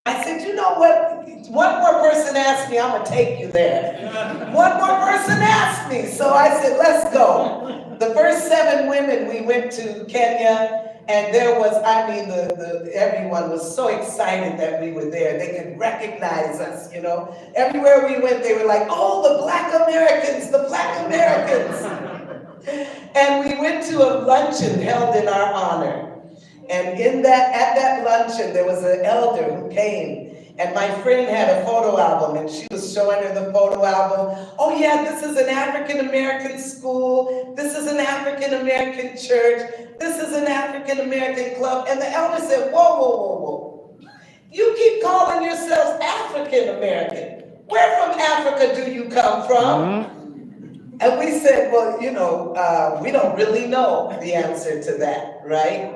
I said, you know what? One more person asked me, I'm gonna take you there. One more person asked me, so I said, let's go. The first 7 women, we went to Kenya, and there was, I mean, everyone was so excited that we were there. They could recognize us, you know. Everywhere we went, they were like, oh, the Black Americans, the Black Americans. And we went to a luncheon held in our honor. And at that luncheon, there was an elder who came, and my friend had a photo album, and she was showing her the photo album. Oh yeah, this is an African-American school. This is an African-American church. This is an African-American club. And the elder said, whoa, whoa, whoa, whoa. You keep calling yourselves African-American. Where from Africa do you come from? And we said, well, you know, we don't really know the answer to that, right?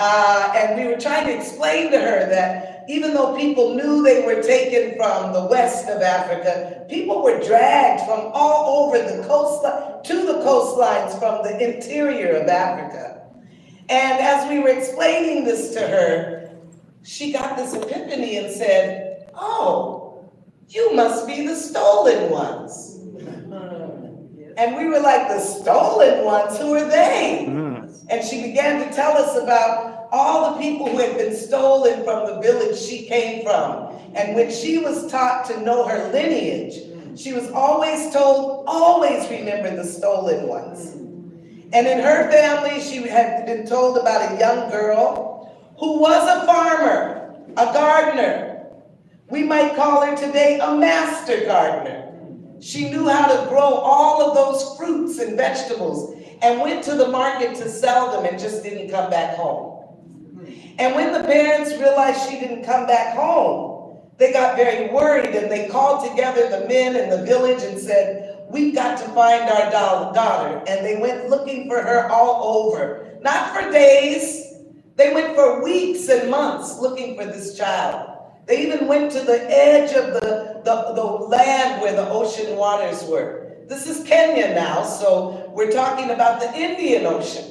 And we were trying to explain to her that even though people knew they were taken from the west of Africa, people were dragged from all over the coastline to the coastlines from the interior of Africa. And as we were explaining this to her, she got this epiphany and said, oh, you must be the stolen ones. And we were like, the stolen ones, who are they? And she began to tell us about all the people who had been stolen from the village she came from. And when she was taught to know her lineage, she was always told, always remember the stolen ones. And in her family, she had been told about a young girl who was a farmer, a gardener. We might call her today a master gardener. She knew how to grow all of those fruits and vegetables and went to the market to sell them and just didn't come back home. And when the parents realized she didn't come back home, they got very worried and they called together the men in the village and said, we've got to find our daughter. And they went looking for her all over, not for days. They went for weeks and months looking for this child. They even went to the edge of the land where the ocean waters were. This is Kenya now, so we're talking about the Indian Ocean.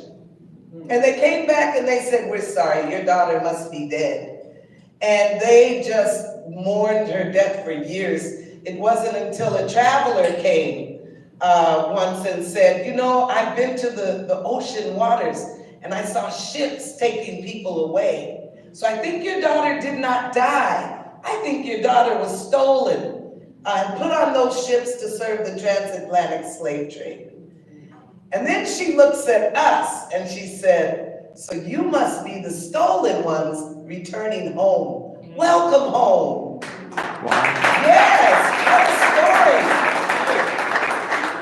And they came back and they said, we're sorry, your daughter must be dead. And they just mourned her death for years. It wasn't until a traveler came once and said, you know, I've been to the ocean waters and I saw ships taking people away. So I think your daughter did not die. I think your daughter was stolen and put on those ships to serve the transatlantic slave trade. And then she looks at us and she said, so you must be the stolen ones returning home. Welcome home. Wow. Yes, what a story.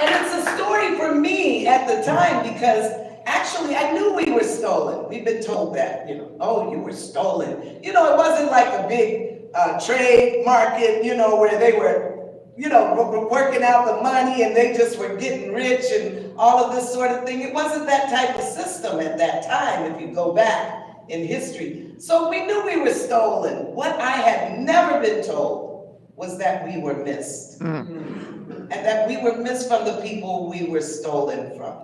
And it's a story for me at the time because actually I knew we were stolen. We've been told that, you know, oh, you were stolen. You know, it wasn't like a big trade market, you know, where they were, you know, working out the money and they just were getting rich and all of this sort of thing. It wasn't that type of system at that time, if you go back in history. So we knew we were stolen. What I had never been told was that we were missed. And that we were missed from the people we were stolen from.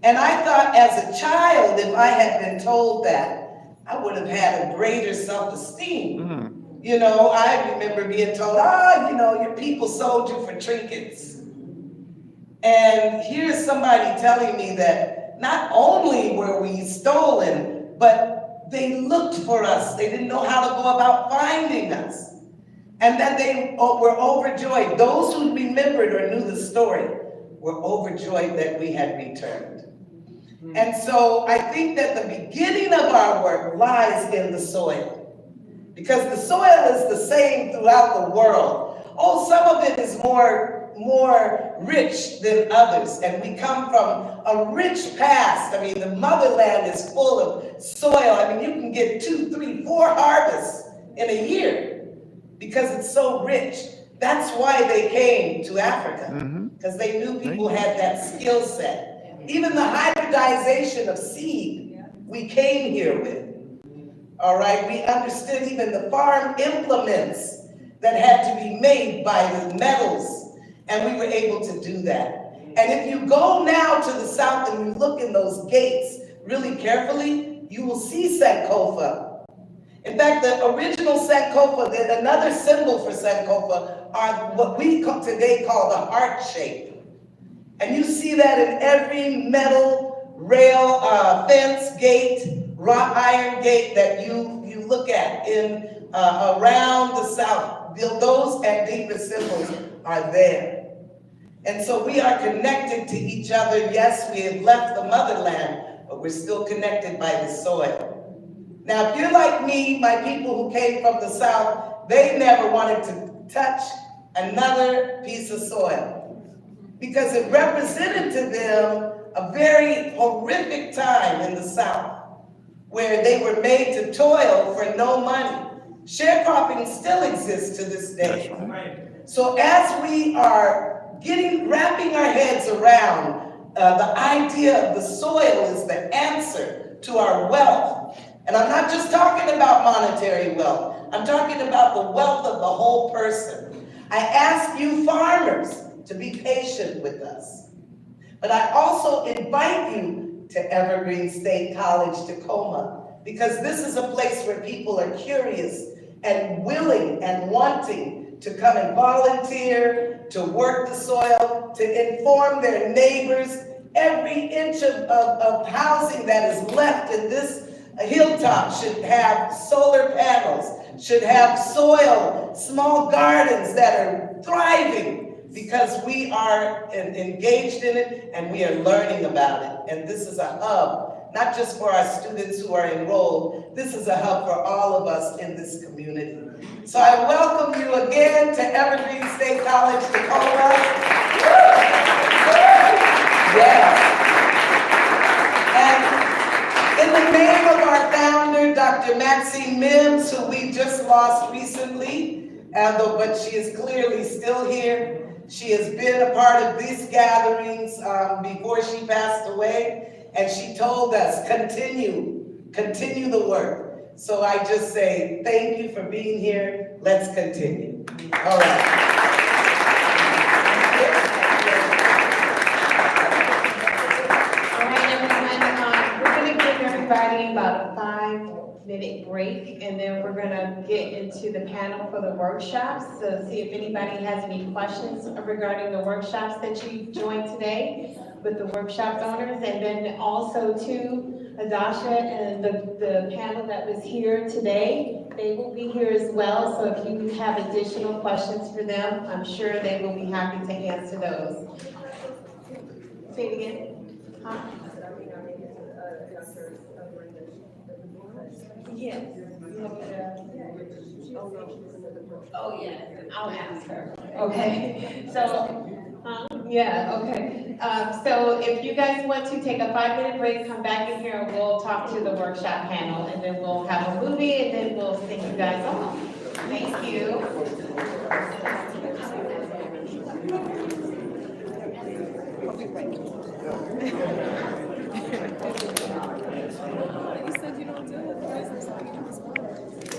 And I thought as a child, if I had been told that, I would have had a greater self-esteem. You know, I remember being told, you know, your people sold you for trinkets. And here's somebody telling me that not only were we stolen, but they looked for us. They didn't know how to go about finding us. And that they were overjoyed. Those who remembered or knew the story were overjoyed that we had returned. And so I think that the beginning of our work lies in the soil. Because the soil is the same throughout the world. Oh, some of it is more rich than others. And we come from a rich past. I mean, the motherland is full of soil. I mean, you can get 2, 3, 4 harvests in a year because it's so rich. That's why they came to Africa, because they knew people had that skill set. Even the hybridization of seed, we came here with. All right, we understood even the farm implements that had to be made by the metals, and we were able to do that. And if you go now to the south and you look in those gates really carefully, you will see Sankofa. In fact, the original Sankofa, another symbol for Sankofa, are what we today call the heart shape. And you see that in every metal rail, fence, gate, wrought iron gate that you look at in around the South. Those Antigua symbols are there. And so we are connected to each other. Yes, we have left the motherland, but we're still connected by the soil. Now, if you're like me, my people who came from the South, they never wanted to touch another piece of soil because it represented to them a very horrific time in the South where they were made to toil for no money. Sharecropping still exists to this day. So as we are wrapping our heads around the idea of the soil is the answer to our wealth. And I'm not just talking about monetary wealth. I'm talking about the wealth of the whole person. I ask you farmers to be patient with us. But I also invite you to Evergreen State College, Tacoma, because this is a place where people are curious and willing and wanting to come and volunteer, to work the soil, to inform their neighbors. Every inch of housing that is left in this hilltop should have solar panels, should have soil, small gardens that are thriving because we are engaged in it and we are learning about it. And this is a hub, not just for our students who are enrolled, this is a hub for all of us in this community. So I welcome you again to Evergreen State College, Tacoma. Yes. And in the name of our founder, Dr. Maxine Mims, who we just lost recently, but she is clearly still here. She has been a part of these gatherings before she passed away, and she told us, continue the work. So I just say, thank you for being here. Let's continue. All right. Everybody about a 5-minute break, and then we're going to get into the panel for the workshops. So see if anybody has any questions regarding the workshops that you joined today with the workshop owners, and then also too, Adasha and the panel that was here today, they will be here as well. So if you have additional questions for them, I'm sure they will be happy to answer those. Say it again. Huh? Yes. Oh, yeah, I'll ask her. Okay, so, yeah, okay. So if you guys want to take a 5-minute break, come back in here and we'll talk to the workshop panel, and then we'll have a movie, and then we'll sing you guys off. Thank you.